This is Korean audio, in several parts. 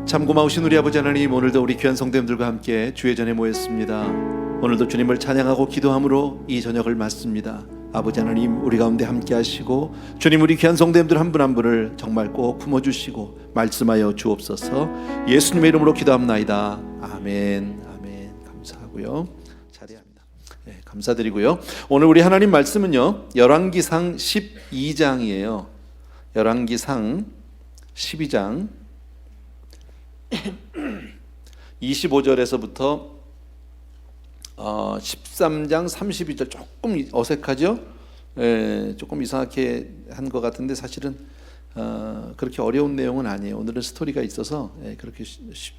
참 고마우신 우리 아버지 하나님, 오늘도 우리 귀한 성도님들과 함께 주의 전에 모였습니다. 오늘도 주님을 찬양하고 기도함으로 이 저녁을 맞습니다. 아버지 하나님, 우리 가운데 함께 하시고 주님, 우리 귀한 성도님들 한 분 한 분을 정말 꼭 품어주시고 말씀하여 주옵소서. 예수님의 이름으로 기도합나이다. 아멘. 아멘. 감사하고요. 자리합니다. 네, 감사드리고요. 오늘 우리 하나님 말씀은요, 열왕기상 12장이에요. 열왕기상 12장 25절에서부터 13장 32절, 조금 어색하죠? 조금 이상하게 한 것 같은데 사실은 그렇게 어려운 내용은 아니에요. 오늘은 스토리가 있어서 그렇게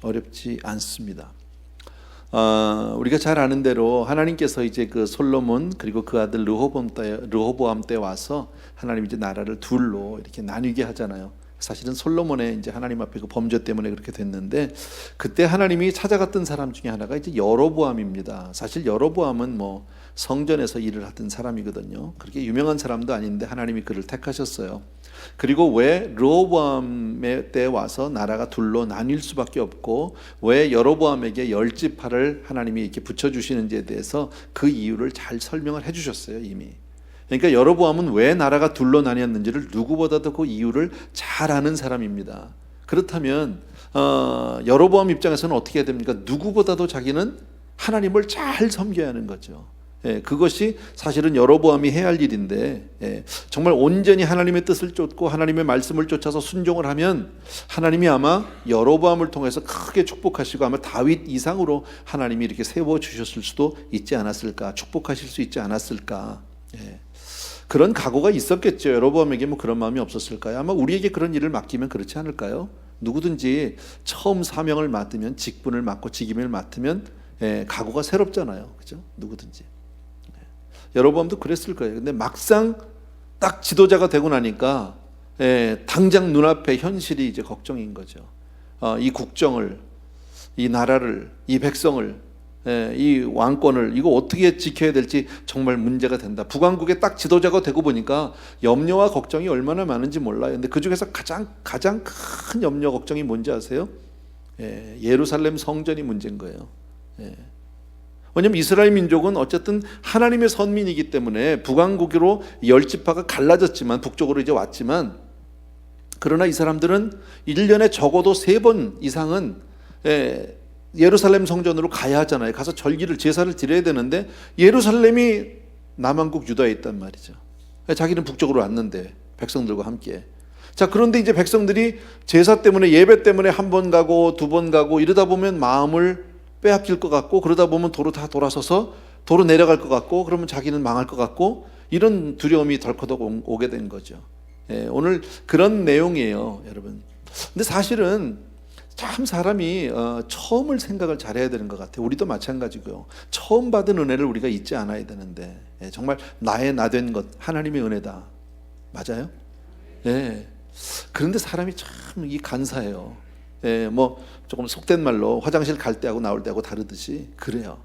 어렵지 않습니다. 우리가 잘 아는 대로 하나님께서 이제 그 솔로몬 그리고 그 아들 르호보암 때 와서 하나님 이제 나라를 둘로 이렇게 나뉘게 하잖아요. 사실은 솔로몬의 이제 하나님 앞에 그 범죄 때문에 그렇게 됐는데, 그때 하나님이 찾아갔던 사람 중에 하나가 이제 여로보암입니다. 사실 여로보암은 뭐 성전에서 일을 하던 사람이거든요. 그렇게 유명한 사람도 아닌데 하나님이 그를 택하셨어요. 그리고 왜 르호보암의 때 와서 나라가 둘로 나뉠 수밖에 없고 왜 여로보암에게 열지파를 하나님이 이렇게 붙여주시는지에 대해서 그 이유를 잘 설명을 해주셨어요, 이미. 그러니까 여로보암은 왜 나라가 둘로 나뉘었는지를 누구보다도 그 이유를 잘 아는 사람입니다. 그렇다면 여로보암 입장에서는 어떻게 해야 됩니까? 누구보다도 자기는 하나님을 잘 섬겨야 하는 거죠. 그것이 사실은 여로보암이 해야 할 일인데, 정말 온전히 하나님의 뜻을 쫓고 하나님의 말씀을 쫓아서 순종을 하면 하나님이 아마 여로보암을 통해서 크게 축복하시고 아마 다윗 이상으로 하나님이 이렇게 세워주셨을 수도 있지 않았을까, 축복하실 수 있지 않았을까. 그런 각오가 있었겠죠. 여로보암에게 뭐 그런 마음이 없었을까요? 아마 우리에게 그런 일을 맡기면 그렇지 않을까요? 누구든지 처음 사명을 맡으면, 직분을 맡고 직임을 맡으면 각오가 새롭잖아요. 그죠? 누구든지. 여로보암도 그랬을 거예요. 근데 막상 딱 지도자가 되고 나니까 당장 눈앞에 현실이 이제 걱정인 거죠. 이 국정을, 이 나라를, 이 백성을, 이 왕권을 이거 어떻게 지켜야 될지 정말 문제가 된다. 북왕국의 딱 지도자가 되고 보니까 염려와 걱정이 얼마나 많은지 몰라요. 근데 그 중에서 가장 큰 염려 걱정이 뭔지 아세요? 예루살렘 성전이 문제인 거예요. 왜냐하면 이스라엘 민족은 어쨌든 하나님의 선민이기 때문에 북왕국으로 열지파가 갈라졌지만, 북쪽으로 이제 왔지만, 그러나 이 사람들은 1년에 적어도 3번 이상은 예루살렘 성전으로 가야 하잖아요. 가서 절기를, 제사를 드려야 되는데 예루살렘이 남왕국 유다에 있단 말이죠. 자기는 북쪽으로 왔는데 백성들과 함께. 자, 그런데 이제 백성들이 제사 때문에, 예배 때문에 한 번 가고 두 번 가고 이러다 보면 마음을 빼앗길 것 같고, 그러다 보면 도로 다 돌아서서 도로 내려갈 것 같고, 그러면 자기는 망할 것 같고, 이런 두려움이 덜커덕 오게 된 거죠. 오늘 그런 내용이에요, 여러분. 근데 사실은 참 사람이 처음을 생각을 잘해야 되는 것 같아요. 우리도 마찬가지고요. 처음 받은 은혜를 우리가 잊지 않아야 되는데, 정말 나의 나된 것 하나님의 은혜다. 맞아요? 그런데 사람이 참 이 간사해요. 뭐 조금 속된 말로 화장실 갈 때하고 나올 때하고 다르듯이 그래요.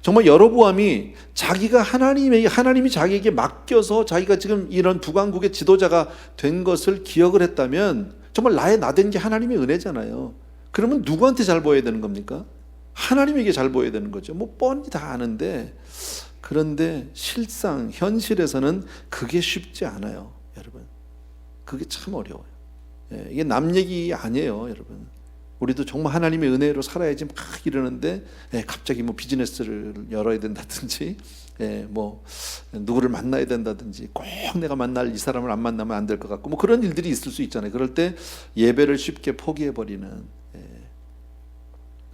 정말 여로보암이 자기가 하나님이 자기에게 맡겨서 자기가 지금 이런 북왕국의 지도자가 된 것을 기억을 했다면, 정말 나의 나된 게 하나님의 은혜잖아요. 그러면 누구한테 잘 보여야 되는 겁니까? 하나님에게 잘 보여야 되는 거죠. 뭐 뻔히 다 아는데, 그런데 실상 현실에서는 그게 쉽지 않아요, 여러분. 그게 참 어려워요. 이게 남 얘기 아니에요, 여러분. 우리도 정말 하나님의 은혜로 살아야지 막 이러는데, 갑자기 뭐 비즈니스를 열어야 된다든지, 뭐 누구를 만나야 된다든지, 꼭 내가 만날 이 사람을 안 만나면 안 될 것 같고, 뭐 그런 일들이 있을 수 있잖아요. 그럴 때 예배를 쉽게 포기해버리는.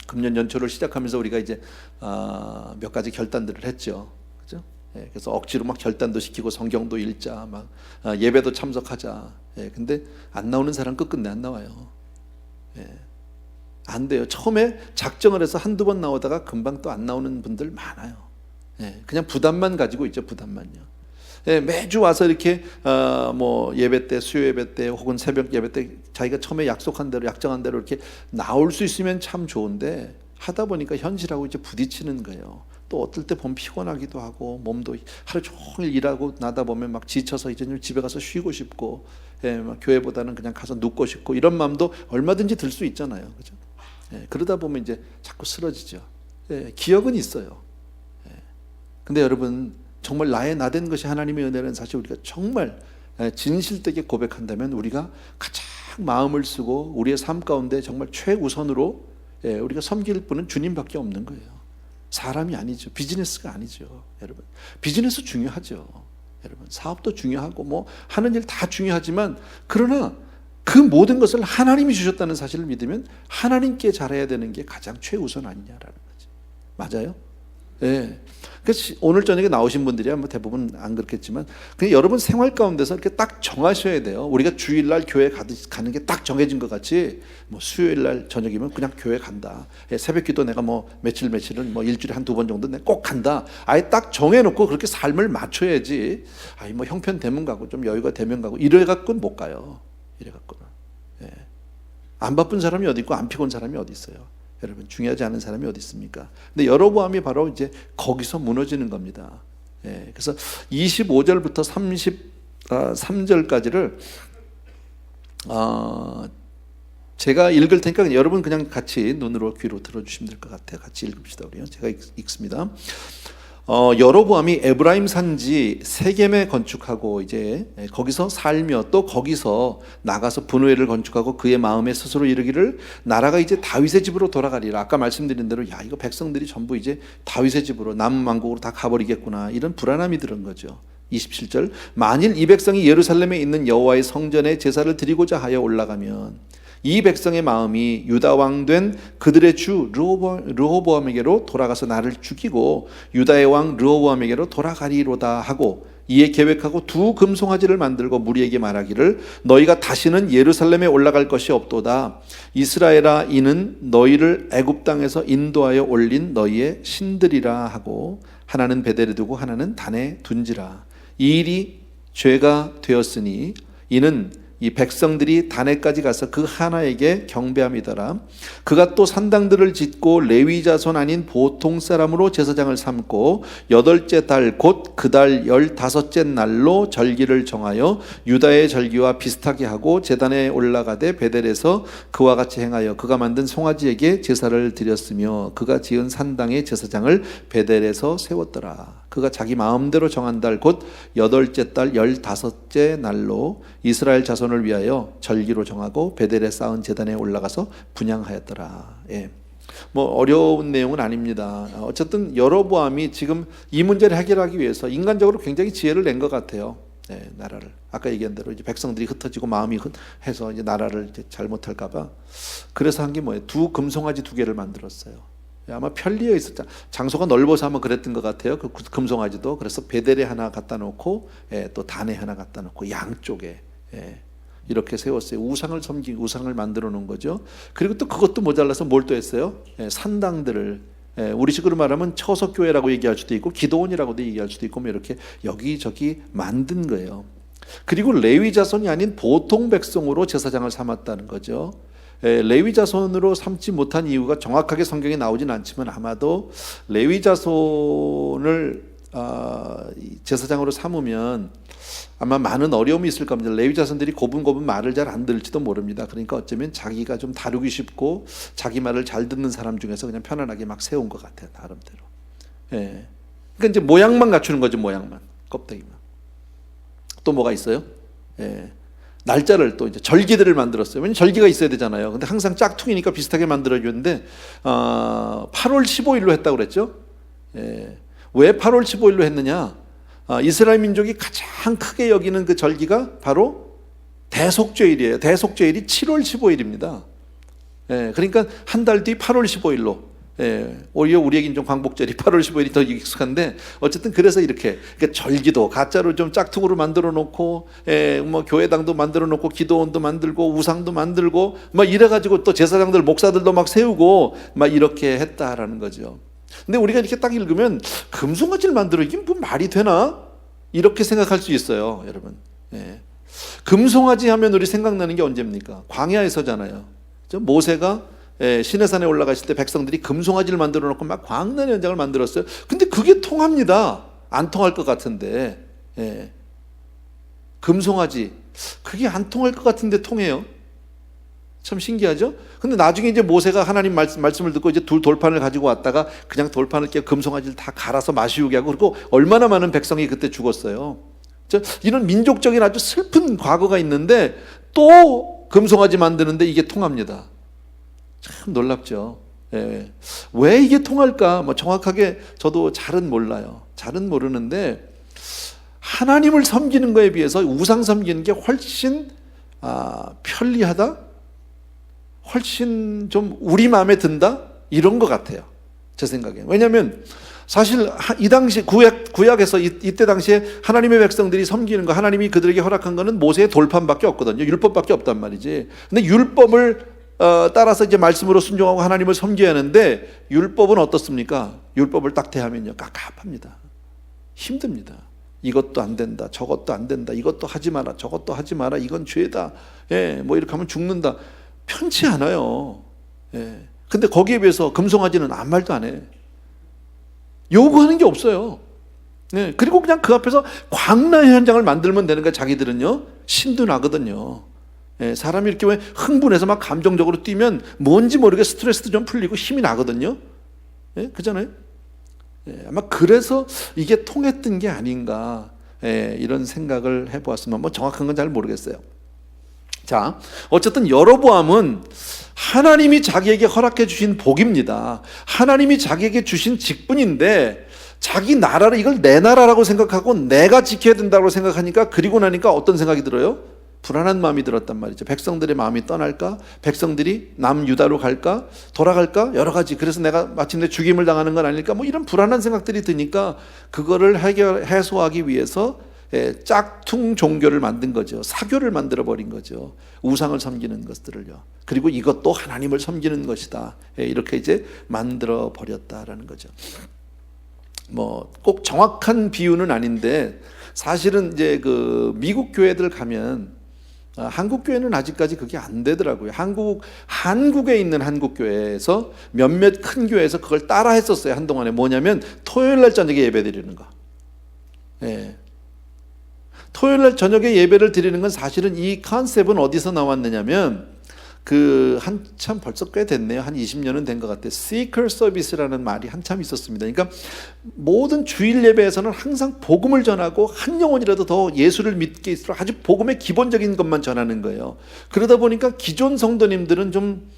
금년 연초를 시작하면서 우리가 이제 몇 가지 결단들을 했죠, 그죠? 그래서 억지로 막 결단도 시키고 성경도 읽자, 막 예배도 참석하자. 근데 안 나오는 사람 끝끝내 안 나와요. 안 돼요. 처음에 작정을 해서 한두 번 나오다가 금방 또 안 나오는 분들 많아요. 그냥 부담만 가지고 있죠, 부담만요. 매주 와서 이렇게 뭐 예배 때, 수요 예배 때, 혹은 새벽 예배 때 자기가 처음에 약속한 대로, 약정한 대로 이렇게 나올 수 있으면 참 좋은데, 하다 보니까 현실하고 이제 부딪히는 거예요. 또 어떨 때 보면 피곤하기도 하고 몸도 하루 종일 일하고 나다 보면 막 지쳐서 이제 좀 집에 가서 쉬고 싶고 막 교회보다는 그냥 가서 눕고 싶고 이런 마음도 얼마든지 들 수 있잖아요. 그죠? 그러다 보면 이제 자꾸 쓰러지죠. 기억은 있어요. 근데 여러분 정말 나의 나된 것이 하나님의 은혜라는 사실 우리가 정말 진실되게 고백한다면 우리가 가장 마음을 쓰고 우리의 삶 가운데 정말 최우선으로 우리가 섬길 분은 주님밖에 없는 거예요. 사람이 아니죠. 비즈니스가 아니죠. 여러분 비즈니스 중요하죠. 여러분 사업도 중요하고 뭐 하는 일 다 중요하지만 그러나 그 모든 것을 하나님이 주셨다는 사실을 믿으면 하나님께 잘해야 되는 게 가장 최우선 아니냐라는 거죠. 맞아요? 그래서 오늘 저녁에 나오신 분들이 뭐 대부분 안 그렇겠지만 그냥 여러분 생활 가운데서 이렇게 딱 정하셔야 돼요. 우리가 주일날 교회 가는 게 딱 정해진 것 같이 뭐 수요일날 저녁이면 그냥 교회 간다. 새벽기도 내가 뭐 며칠은 뭐 일주일에 한두 번 정도 내가 꼭 간다. 아예 딱 정해놓고 그렇게 삶을 맞춰야지. 뭐 형편 되면 가고 좀 여유가 되면 가고 이래 갖고는 못 가요. 이래 갖고는 안 바쁜 사람이 어디 있고 안 피곤한 사람이 어디 있어요. 여러분 중요하지 않은 사람이 어디 있습니까? 근데 여로보암이 바로 이제 거기서 무너지는 겁니다. 그래서 25절부터 33절까지를 제가 읽을 테니까 여러분 그냥 같이 눈으로 귀로 들어주시면 될 것 같아요. 같이 읽읍시다 우리요. 제가 읽습니다. 여로보암이 에브라임 산지 세겜에 건축하고 이제 거기서 살며 또 거기서 나가서 분우엘을 건축하고 그의 마음에 스스로 이르기를 나라가 이제 다윗의 집으로 돌아가리라. 아까 말씀드린 대로 야 이거 백성들이 전부 이제 다윗의 집으로 남왕국으로 다 가버리겠구나 이런 불안함이 들은 거죠. 27절 만일 이 백성이 예루살렘에 있는 여호와의 성전에 제사를 드리고자 하여 올라가면 이 백성의 마음이 유다 왕 된 그들의 주 르호보암에게로 돌아가서 나를 죽이고 유다의 왕 르호보암에게로 돌아가리로다 하고 이에 계획하고 두 금송아지를 만들고 무리에게 말하기를 너희가 다시는 예루살렘에 올라갈 것이 없도다. 이스라엘아 이는 너희를 애굽 땅에서 인도하여 올린 너희의 신들이라 하고 하나는 베델에 두고 하나는 단에 둔지라. 이 일이 죄가 되었으니 이는 이 백성들이 단에까지 가서 그 하나에게 경배함이더라. 그가 또 산당들을 짓고 레위 자손 아닌 보통 사람으로 제사장을 삼고 8째 달 곧 그 달 15째 날로 절기를 정하여 유다의 절기와 비슷하게 하고 제단에 올라가되 베델에서 그와 같이 행하여 그가 만든 송아지에게 제사를 드렸으며 그가 지은 산당의 제사장을 베델에서 세웠더라. 그가 자기 마음대로 정한 달 곧 8째 달 15째 날로 이스라엘 자손을 위하여 절기로 정하고 베델에 쌓은 제단에 올라가서 분향하였더라. 뭐 어려운 내용은 아닙니다. 어쨌든 여로보암이 지금 이 문제를 해결하기 위해서 인간적으로 굉장히 지혜를 낸 것 같아요. 나라를 아까 얘기한 대로 이제 백성들이 흩어지고 마음이 해서 이제 나라를 이제 잘못할까봐 그래서 한 게 뭐예요? 두 금송아지 2개를 만들었어요. 아마 편리해 있었죠. 장소가 넓어서 아마 그랬던 것 같아요. 그 금송아지도. 그래서 베델에 하나 갖다 놓고 또 단에 하나 갖다 놓고 양쪽에 이렇게 세웠어요. 우상을 만들어 놓은 거죠. 그리고 또 그것도 모자라서 뭘 또 했어요? 산당들을 우리식으로 말하면 처석교회라고 얘기할 수도 있고 기도원이라고도 얘기할 수도 있고 뭐 이렇게 여기저기 만든 거예요. 그리고 레위 자손이 아닌 보통 백성으로 제사장을 삼았다는 거죠. 레위 자손으로 삼지 못한 이유가 정확하게 성경에 나오진 않지만 아마도 레위 자손을 제사장으로 삼으면 아마 많은 어려움이 있을 겁니다. 레위 자손들이 고분고분 말을 잘 안 들을지도 모릅니다. 그러니까 어쩌면 자기가 좀 다루기 쉽고 자기 말을 잘 듣는 사람 중에서 그냥 편안하게 막 세운 것 같아요. 나름대로. 그러니까 이제 모양만 갖추는 거죠. 모양만. 껍데기만. 또 뭐가 있어요? 날짜를 또 이제 절기들을 만들었어요. 왜냐면 절기가 있어야 되잖아요. 근데 항상 짝퉁이니까 비슷하게 만들어줬는데 8월 15일로 했다고 그랬죠. 왜 8월 15일로 했느냐? 이스라엘 민족이 가장 크게 여기는 그 절기가 바로 대속죄일이에요. 대속죄일이 7월 15일입니다. 그러니까 한 달 뒤 8월 15일로. 오히려 우리에겐 좀 광복절이 8월 15일이 더 익숙한데 어쨌든 그래서 이렇게 그러니까 절기도 가짜로 좀 짝퉁으로 만들어 놓고 뭐 교회당도 만들어 놓고 기도원도 만들고 우상도 만들고 막 이래 가지고 또 제사장들 목사들도 막 세우고 막 이렇게 했다라는 거죠. 근데 우리가 이렇게 딱 읽으면 금송아지를 만들어 이게 뭐 말이 되나? 이렇게 생각할 수 있어요, 여러분. 금송아지 하면 우리 생각나는 게 언제입니까? 광야에서잖아요. 모세가 시내산에 올라가실 때 백성들이 금송아지를 만들어 놓고 막 광란의 연장을 만들었어요. 근데 그게 통합니다. 안 통할 것 같은데. 금송아지 그게 안 통할 것 같은데 통해요. 참 신기하죠? 근데 나중에 이제 모세가 하나님 말씀을 듣고 이제 돌판을 가지고 왔다가 그냥 돌판을 깨고 금송아지를 다 갈아서 마시우게 하고, 그리고 얼마나 많은 백성이 그때 죽었어요. 이런 민족적인 아주 슬픈 과거가 있는데 또 금송아지 만드는데 이게 통합니다. 참 놀랍죠. 왜 이게 통할까? 뭐 정확하게 저도 잘은 몰라요. 잘은 모르는데 하나님을 섬기는 거에 비해서 우상 섬기는 게 훨씬 편리하다? 훨씬 좀 우리 마음에 든다? 이런 것 같아요. 제 생각에. 왜냐하면 사실 이 당시 구약에서 이때 당시에 하나님의 백성들이 섬기는 거, 하나님이 그들에게 허락한 거는 모세의 돌판밖에 없거든요. 율법밖에 없단 말이지. 근데 율법을 따라서 이제 말씀으로 순종하고 하나님을 섬겨야 하는데, 율법은 어떻습니까? 율법을 딱 대하면요, 깝깝합니다. 힘듭니다. 이것도 안 된다, 저것도 안 된다, 이것도 하지 마라, 저것도 하지 마라, 이건 죄다, 뭐 이렇게 하면 죽는다. 편치 않아요. 근데 거기에 비해서 금송아지는 아무 말도 안 해. 요구하는 게 없어요. 그리고 그냥 그 앞에서 광란 현장을 만들면 되는 거야. 자기들은요, 신도 나거든요. 사람이 이렇게 왜 흥분해서 막 감정적으로 뛰면 뭔지 모르게 스트레스도 좀 풀리고 힘이 나거든요. 그잖아요. 아마 그래서 이게 통했던 게 아닌가, 이런 생각을 해보았으면, 뭐 정확한 건 잘 모르겠어요. 자, 어쨌든 여로보암은 하나님이 자기에게 허락해 주신 복입니다. 하나님이 자기에게 주신 직분인데 자기 나라를, 이걸 내 나라라고 생각하고 내가 지켜야 된다고 생각하니까, 그리고 나니까 어떤 생각이 들어요? 불안한 마음이 들었단 말이죠. 백성들의 마음이 떠날까? 백성들이 남유다로 갈까? 돌아갈까? 여러 가지. 그래서 내가 마침내 죽임을 당하는 건 아닐까? 뭐 이런 불안한 생각들이 드니까 그거를 해소하기 위해서 짝퉁 종교를 만든 거죠. 사교를 만들어 버린 거죠. 우상을 섬기는 것들을요. 그리고 이것도 하나님을 섬기는 것이다. 이렇게 이제 만들어 버렸다라는 거죠. 뭐 꼭 정확한 비유는 아닌데, 사실은 이제 그 미국 교회들 가면, 한국 교회는 아직까지 그게 안 되더라고요. 한국에 있는 한국 교회에서 몇몇 큰 교회에서 그걸 따라 했었어요. 한동안에. 뭐냐면 토요일 날 저녁에 예배 드리는 거. 토요일 날 저녁에 예배를 드리는 건, 사실은 이 컨셉은 어디서 나왔느냐면, 그 한참 벌써 꽤 됐네요. 한 20년은 된 것 같아요. Seeker Service라는 말이 한참 있었습니다. 그러니까 모든 주일 예배에서는 항상 복음을 전하고 한 영혼이라도 더 예수를 믿게 있도록 아주 복음의 기본적인 것만 전하는 거예요. 그러다 보니까 기존 성도님들은 좀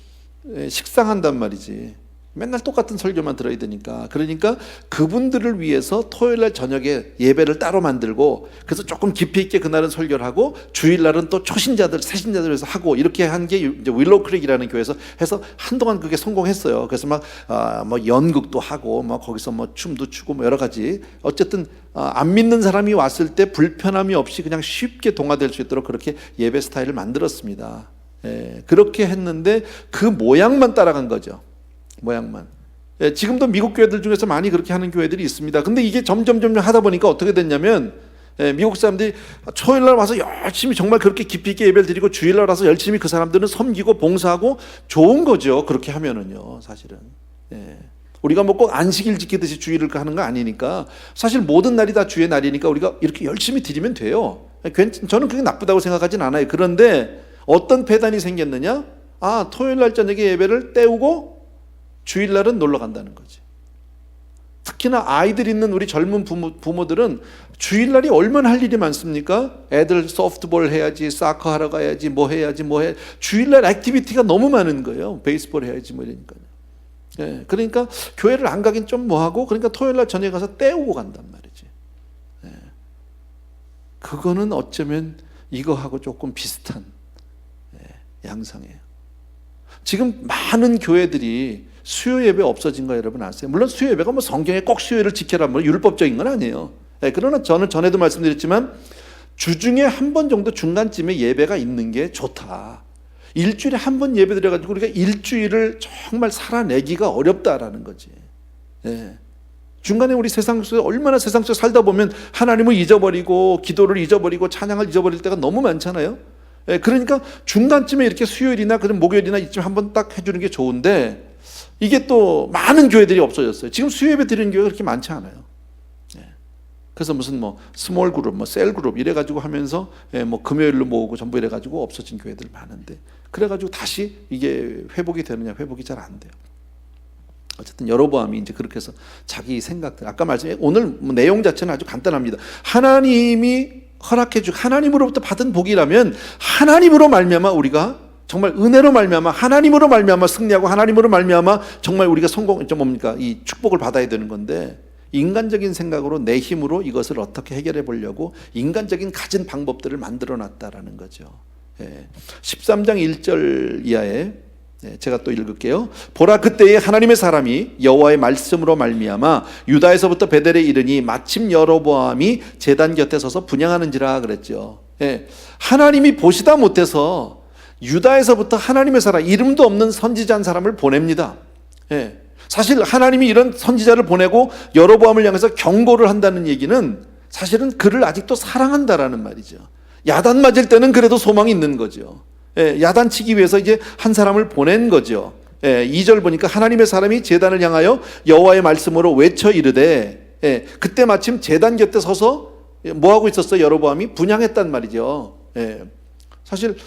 식상한단 말이지. 맨날 똑같은 설교만 들어야 되니까. 그러니까 그분들을 위해서 토요일날 저녁에 예배를 따로 만들고, 그래서 조금 깊이 있게 그날은 설교를 하고, 주일날은 또 초신자들, 새신자들 위해서 하고, 이렇게 한 게 이제 윌로우 크릭이라는 교회에서 해서 한동안 그게 성공했어요. 그래서 막 뭐 연극도 하고, 막 거기서 뭐 춤도 추고, 뭐 여러 가지. 어쨌든 안 믿는 사람이 왔을 때 불편함이 없이 그냥 쉽게 동화될 수 있도록 그렇게 예배 스타일을 만들었습니다. 그렇게 했는데 그 모양만 따라간 거죠. 모양만. 지금도 미국 교회들 중에서 많이 그렇게 하는 교회들이 있습니다. 근데 이게 점점 하다 보니까 어떻게 됐냐면, 미국 사람들이 초일날 와서 열심히 정말 그렇게 깊이 있게 예배를 드리고, 주일날 와서 열심히 그 사람들은 섬기고 봉사하고, 좋은 거죠. 그렇게 하면은요, 사실은. 우리가 뭐 꼭 안식일 지키듯이 주일을 하는 거 아니니까, 사실 모든 날이 다 주의 날이니까 우리가 이렇게 열심히 드리면 돼요. 저는 그게 나쁘다고 생각하진 않아요. 그런데 어떤 폐단이 생겼느냐? 토요일날 저녁에 예배를 때우고 주일날은 놀러 간다는 거지. 특히나 아이들 있는 우리 젊은 부모들은 주일날이 얼마나 할 일이 많습니까? 애들 소프트볼 해야지, 사커 하러 가야지, 뭐 해야지. 주일날 액티비티가 너무 많은 거예요. 베이스볼 해야지, 뭐 이러니까요. 그러니까 교회를 안 가긴 좀 뭐하고, 그러니까 토요일날 저녁에 가서 때우고 간단 말이지. 그거는 어쩌면 이거하고 조금 비슷한 양상이에요. 지금 많은 교회들이 수요 예배 없어진 거 여러분 아세요? 물론 수요 예배가 뭐 성경에 꼭 수요일을 지켜라 뭐 율법적인 건 아니에요. 그러나 저는 전에도 말씀드렸지만, 주중에 한 번 정도 중간쯤에 예배가 있는 게 좋다. 일주일에 한 번 예배 드려가지고 우리가 일주일을 정말 살아내기가 어렵다라는 거지. 중간에 우리 세상 속에 얼마나 세상 속에 살다 보면 하나님을 잊어버리고, 기도를 잊어버리고, 찬양을 잊어버릴 때가 너무 많잖아요. 그러니까 중간쯤에 이렇게 수요일이나 그런 목요일이나 이쯤 한번 딱 해주는 게 좋은데 이게 또 많은 교회들이 없어졌어요. 지금 수요예배 드리는 교회가 그렇게 많지 않아요. 그래서 무슨 뭐 스몰 그룹, 뭐 셀 그룹 이래가지고 하면서 뭐 금요일로 모으고 전부 이래가지고 없어진 교회들 많은데 그래가지고 다시 이게 회복이 되느냐, 회복이 잘 안 돼요. 어쨌든 여로보암이 이제 그렇게 해서 자기 생각들, 아까 말씀해 오늘 내용 자체는 아주 간단합니다. 하나님이 허락해 주 하나님으로부터 받은 복이라면 하나님으로 말미암아 우리가 정말 은혜로 말미암아 하나님으로 말미암아 승리하고 하나님으로 말미암아 정말 우리가 성공 좀 뭡니까 이 축복을 받아야 되는 건데 인간적인 생각으로 내 힘으로 이것을 어떻게 해결해 보려고 인간적인 가진 방법들을 만들어 놨다라는 거죠. 13장 1절 이하에 제가 또 읽을게요. 보라 그때에 하나님의 사람이 여호와의 말씀으로 말미암아 유다에서부터 베델에 이르니 마침 여로보암이 제단 곁에 서서 분향하는지라 그랬죠. 하나님이 보시다 못해서 유다에서부터 하나님의 사람 이름도 없는 선지자 한 사람을 보냅니다. 사실 하나님이 이런 선지자를 보내고 여로보암을 향해서 경고를 한다는 얘기는 사실은 그를 아직도 사랑한다라는 말이죠. 야단 맞을 때는 그래도 소망이 있는 거죠. 야단 치기 위해서 이제 한 사람을 보낸 거죠. 2절 보니까 하나님의 사람이 제단을 향하여 여호와의 말씀으로 외쳐 이르되 그때 마침 제단 곁에 서서 뭐 하고 있었어요? 여로보암이 분향했단 말이죠. 사실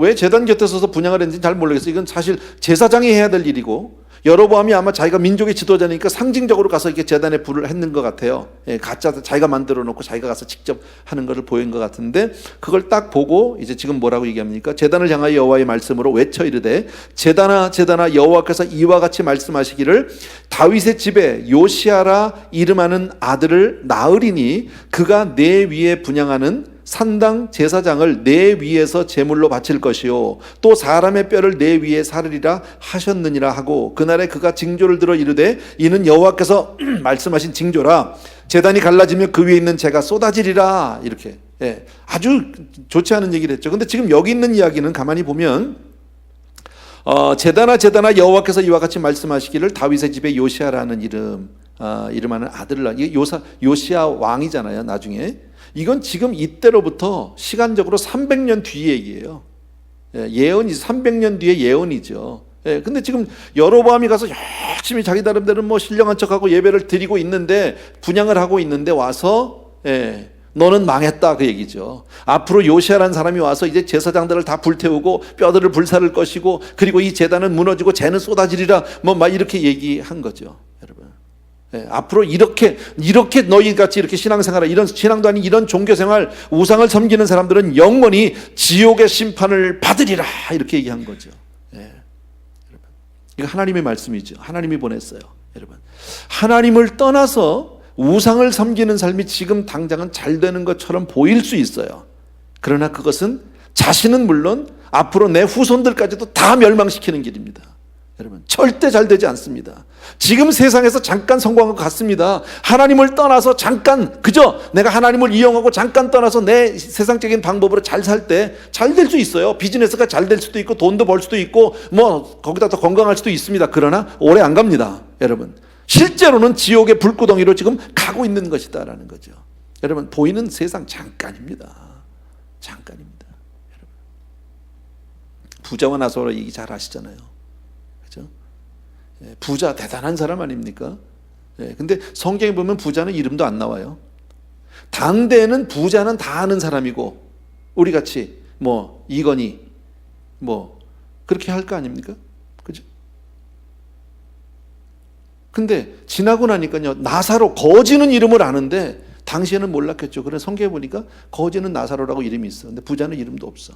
왜 제단 곁에 서서 분향을 했는지 잘 모르겠어요. 이건 사실 제사장이 해야 될 일이고 여로보암이 아마 자기가 민족의 지도자니까 상징적으로 가서 이렇게 제단에 불을 했는 것 같아요. 가짜 자기가 만들어 놓고 자기가 가서 직접 하는 것을 보인 것 같은데 그걸 딱 보고 이제 지금 뭐라고 얘기합니까? 제단을 향하여 여호와의 말씀으로 외쳐 이르되 제단아 제단아 여호와께서 이와 같이 말씀하시기를 다윗의 집에 요시아라 이름하는 아들을 낳으리니 그가 내 위에 분향하는 산당 제사장을 내 위에서 제물로 바칠 것이요 또 사람의 뼈를 내 위에 사르리라 하셨느니라 하고 그날에 그가 징조를 들어 이르되 이는 여호와께서 말씀하신 징조라 제단이 갈라지며 그 위에 있는 재가 쏟아지리라 이렇게 아주 좋지 않은 얘기를 했죠. 근데 지금 여기 있는 이야기는 가만히 보면 제단아 제단아 여호와께서 이와 같이 말씀하시기를 다윗의 집에 요시아라는 이름하는 아들을 낳으니 요시아 왕이잖아요. 나중에 이건 지금 이때로부터 시간적으로 300년 뒤 얘기예요. 예언이 300년 뒤의 예언이죠. 근데 지금 여로보암이 가서 열심히 자기 나름대로 뭐 신령한 척하고 예배를 드리고 있는데 분향을 하고 있는데 와서 너는 망했다 그 얘기죠. 앞으로 요시아라는 사람이 와서 이제 제사장들을 다 불태우고 뼈들을 불사를 것이고 그리고 이 제단은 무너지고 재는 쏟아지리라 뭐 막 이렇게 얘기한 거죠, 여러분. 앞으로 이렇게 너희같이 이렇게 신앙생활을 이런 신앙도 아닌 이런 종교생활 우상을 섬기는 사람들은 영원히 지옥의 심판을 받으리라 이렇게 얘기한 거죠. 이거 하나님의 말씀이죠. 하나님이 보냈어요. 여러분 하나님을 떠나서 우상을 섬기는 삶이 지금 당장은 잘 되는 것처럼 보일 수 있어요. 그러나 그것은 자신은 물론 앞으로 내 후손들까지도 다 멸망시키는 길입니다. 여러분 절대 잘 되지 않습니다. 지금 세상에서 잠깐 성공한 것 같습니다. 하나님을 떠나서 잠깐 그저 내가 하나님을 이용하고 잠깐 떠나서 내 세상적인 방법으로 잘 살 때 잘 될 수 있어요. 비즈니스가 잘 될 수도 있고 돈도 벌 수도 있고 뭐 거기다 더 건강할 수도 있습니다. 그러나 오래 안 갑니다. 여러분 실제로는 지옥의 불구덩이로 지금 가고 있는 것이다라는 거죠. 여러분 보이는 세상 잠깐입니다. 잠깐입니다. 여러분 부자와 나사로 얘기 잘 아시잖아요. 부자 대단한 사람 아닙니까? 근데 성경에 보면 부자는 이름도 안 나와요. 당대에는 부자는 다 아는 사람이고 우리같이 뭐 이건희 뭐 그렇게 할 거 아닙니까? 그죠? 근데 지나고 나니까요 나사로 거지는 이름을 아는데 당시에는 몰랐겠죠. 그래서 성경에 보니까 거지는 나사로라고 이름이 있어. 근데 부자는 이름도 없어.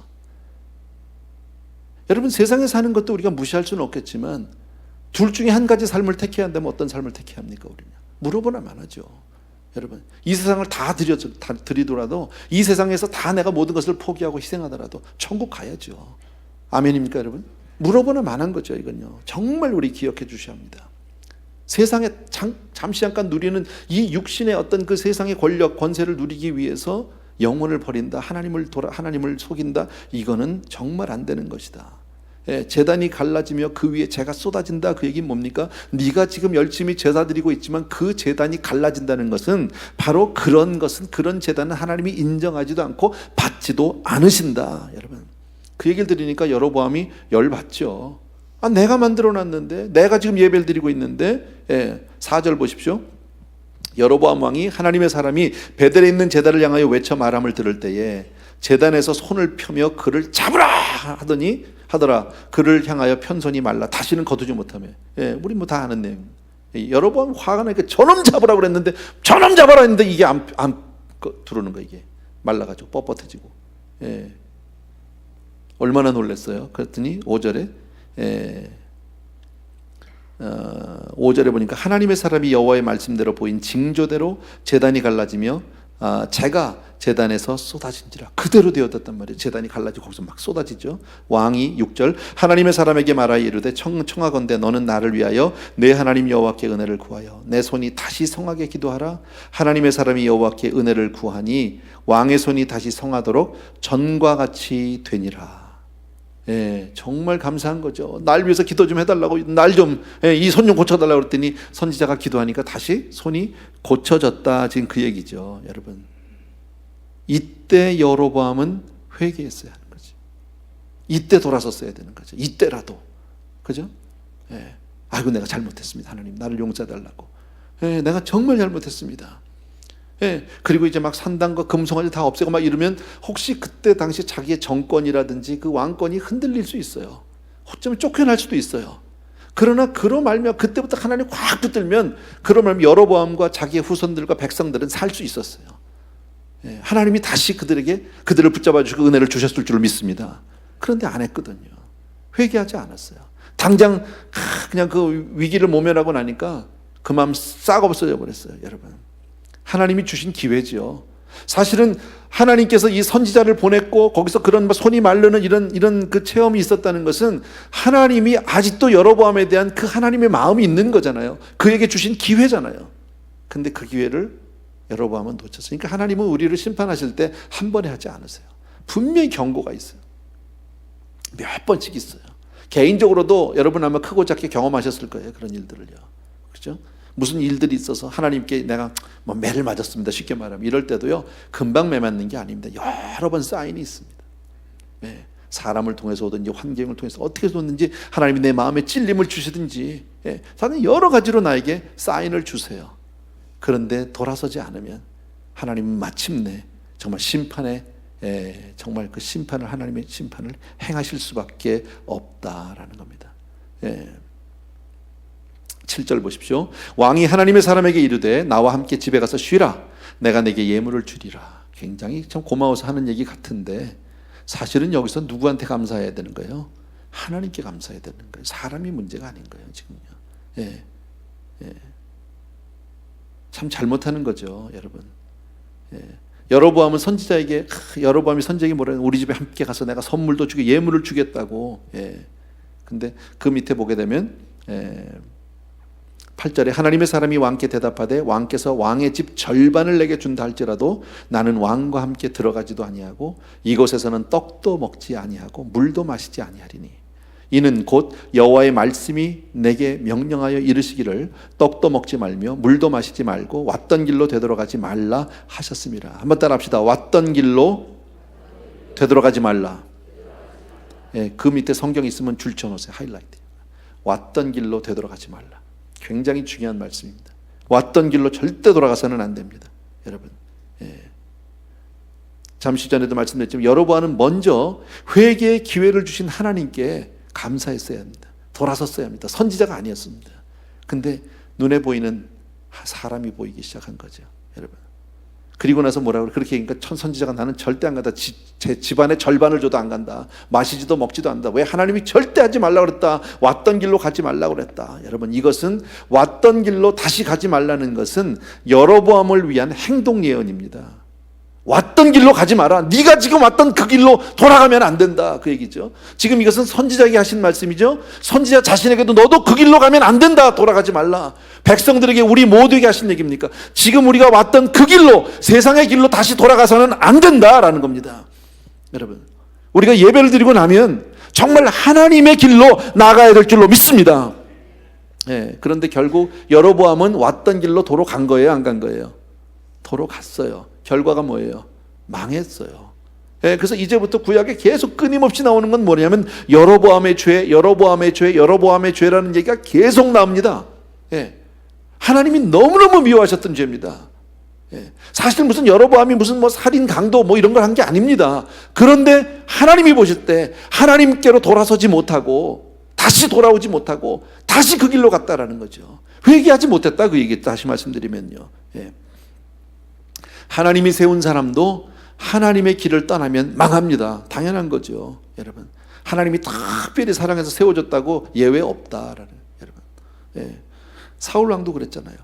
여러분 세상에 사는 것도 우리가 무시할 수는 없겠지만 둘 중에 한 가지 삶을 택해야 한다면 어떤 삶을 택해야 합니까? 우리는 물어보나 마나죠. 여러분 이 세상을 다 드리더라도 이 세상에서 다 내가 모든 것을 포기하고 희생하더라도 천국 가야죠. 아멘입니까 여러분? 물어보나 마난 거죠. 이건요 정말 우리 기억해 주셔야 합니다. 세상에 잠시 잠깐 누리는 이 육신의 어떤 그 세상의 권력 권세를 누리기 위해서 영혼을 버린다, 하나님을 속인다, 이거는 정말 안 되는 것이다. 제단이 갈라지며 그 위에 재가 쏟아진다. 그 얘기는 뭡니까? 네가 지금 열심히 제사 드리고 있지만 그 제단이 갈라진다는 것은 바로 그런 제단은 하나님이 인정하지도 않고 받지도 않으신다. 여러분 그 얘기를 들으니까 여로보암이 열받죠. 내가 만들어놨는데, 내가 지금 예배를 드리고 있는데. 4절 보십시오. 여로보암 왕이 하나님의 사람이 베델에 있는 제단을 향하여 외쳐 말함을 들을 때에 제단에서 손을 펴며 그를 잡으라 하더라. 그를 향하여 편손이 말라 다시는 거두지 못하며. 우리 뭐 다 아는 내용. 여로보암 화가 나니까 저놈 잡으라 그랬는데, 저놈 잡아라 했는데 이게 안 들어오는 거야. 이게 말라가지고 뻣뻣해지고. 얼마나 놀랐어요. 그랬더니 5절에 보니까 하나님의 사람이 여호와의 말씀대로 보인 징조대로 제단이 갈라지며 재가 제단에서 쏟아진지라. 그대로 되어졌단 말이에요. 제단이 갈라지고 거기서 막 쏟아지죠. 왕이 6절 하나님의 사람에게 말하여 이르되 청하건대 너는 나를 위하여 내 하나님 여호와께 은혜를 구하여 내 손이 다시 성하게 기도하라. 하나님의 사람이 여호와께 은혜를 구하니 왕의 손이 다시 성하도록 전과 같이 되니라. 정말 감사한 거죠. 날 위해서 기도 좀 해달라고, 날 좀 이 손 좀 고쳐달라고 그랬더니 선지자가 기도하니까 다시 손이 고쳐졌다. 지금 그 얘기죠. 여러분, 이때 여로보암은 회개했어야 하는 거지. 이때 돌아섰어야 되는 거죠. 이때라도. 그죠? 아이고 내가 잘못했습니다. 하나님 나를 용서해달라고. 내가 정말 잘못했습니다. 그리고 이제 막 산당과 금송아지 다 없애고 막 이러면 혹시 그때 당시 자기의 정권이라든지 그 왕권이 흔들릴 수 있어요. 어쩌면 쫓겨날 수도 있어요. 그러나 그로 말미암아 그때부터 하나님 확 붙들면 그로 말미암아 여로보암과 자기의 후손들과 백성들은 살 수 있었어요. 하나님이 다시 그들을 붙잡아 주시고 은혜를 주셨을 줄 믿습니다. 그런데 안 했거든요. 회개하지 않았어요. 당장 그냥 그 위기를 모면하고 나니까 그 마음 싹 없어져 버렸어요. 여러분, 하나님이 주신 기회지요. 사실은 하나님께서 이 선지자를 보냈고 거기서 그런 손이 마르는 이런 그 체험이 있었다는 것은 하나님이 아직도 여로보암에 대한 그 하나님의 마음이 있는 거잖아요. 그에게 주신 기회잖아요. 근데 그 기회를 여로보암은 놓쳤어요. 그러니까 하나님은 우리를 심판하실 때 한 번에 하지 않으세요. 분명히 경고가 있어요. 몇 번씩 있어요. 개인적으로도 여러분 아마 크고 작게 경험하셨을 거예요. 그런 일들을요. 그렇죠? 무슨 일들이 있어서 하나님께 내가 뭐 매를 맞았습니다. 쉽게 말하면 이럴 때도요, 금방 매 맞는 게 아닙니다. 여러 번 사인이 있습니다. 사람을 통해서 오든지 환경을 통해서 어떻게 오든지 하나님이 내 마음에 찔림을 주시든지 사실 여러 가지로 나에게 사인을 주세요. 그런데 돌아서지 않으면 하나님은 마침내 정말 정말 그 심판을, 하나님의 심판을 행하실 수밖에 없다라는 겁니다. 7절 보십시오. 왕이 하나님의 사람에게 이르되 나와 함께 집에 가서 쉬라. 내가 내게 예물을 주리라. 굉장히 참 고마워서 하는 얘기 같은데 사실은 여기서 누구한테 감사해야 되는 거예요? 하나님께 감사해야 되는 거예요. 사람이 문제가 아닌 거예요. 지금요. 참 잘못하는 거죠, 여러분. 여로보암은 선지자에게 여로보암이 선지자에게 뭐라 우리 집에 함께 가서 내가 선물도 주고 예물을 주겠다고. 근데 그 밑에 보게 되면 8절에 하나님의 사람이 왕께 대답하되 왕께서 왕의 집 절반을 내게 준다 할지라도 나는 왕과 함께 들어가지도 아니하고 이곳에서는 떡도 먹지 아니하고 물도 마시지 아니하리니 이는 곧 여호와의 말씀이 내게 명령하여 이르시기를 떡도 먹지 말며 물도 마시지 말고 왔던 길로 되돌아가지 말라 하셨습니다. 한번 따라합시다. 왔던 길로 되돌아가지 말라. 그 밑에 성경 있으면 줄 쳐놓으세요. 하이라이트. 왔던 길로 되돌아가지 말라. 굉장히 중요한 말씀입니다. 왔던 길로 절대 돌아가서는 안 됩니다. 여러분, 잠시 전에도 말씀드렸지만 여로보암은 먼저 회개의 기회를 주신 하나님께 감사했어야 합니다. 돌아섰어야 합니다. 선지자가 아니었습니다. 근데 눈에 보이는 사람이 보이기 시작한 거죠. 여러분, 그리고 나서 뭐라고 그렇게 하니까 선지자가 나는 절대 안 간다. 제 집안의 절반을 줘도 안 간다. 마시지도 먹지도 않는다. 왜 하나님이 절대 하지 말라고 그랬다. 왔던 길로 가지 말라고 그랬다. 여러분, 이것은 왔던 길로 다시 가지 말라는 것은 여로보암을 위한 행동 예언입니다. 왔던 길로 가지 마라. 네가 지금 왔던 그 길로 돌아가면 안 된다. 그 얘기죠. 지금 이것은 선지자에게 하신 말씀이죠. 선지자 자신에게도 너도 그 길로 가면 안 된다. 돌아가지 말라. 백성들에게 우리 모두에게 하신 얘기입니까? 지금 우리가 왔던 그 길로, 세상의 길로 다시 돌아가서는 안 된다라는 겁니다. 여러분, 우리가 예배를 드리고 나면 정말 하나님의 길로 나가야 될 줄로 믿습니다. 그런데 결국 여로보암은 왔던 길로 도로 간 거예요, 안 간 거예요? 도로 갔어요. 결과가 뭐예요? 망했어요. 그래서 이제부터 구약에 계속 끊임없이 나오는 건 뭐냐면 여로보암의 죄, 여로보암의 죄, 여로보암의 죄라는 얘기가 계속 나옵니다. 하나님이 너무너무 미워하셨던 죄입니다. 사실 무슨 여로보암이 무슨 뭐 살인 강도 뭐 이런 걸 한 게 아닙니다. 그런데 하나님이 보실 때 하나님께로 돌아서지 못하고 다시 돌아오지 못하고 다시 그 길로 갔다라는 거죠. 회개하지 못했다 그 얘기 다시 말씀드리면요. 하나님이 세운 사람도 하나님의 길을 떠나면 망합니다. 당연한 거죠. 여러분, 하나님이 특별히 사랑해서 세워줬다고 예외 없다라는, 여러분. 사울 왕도 그랬잖아요.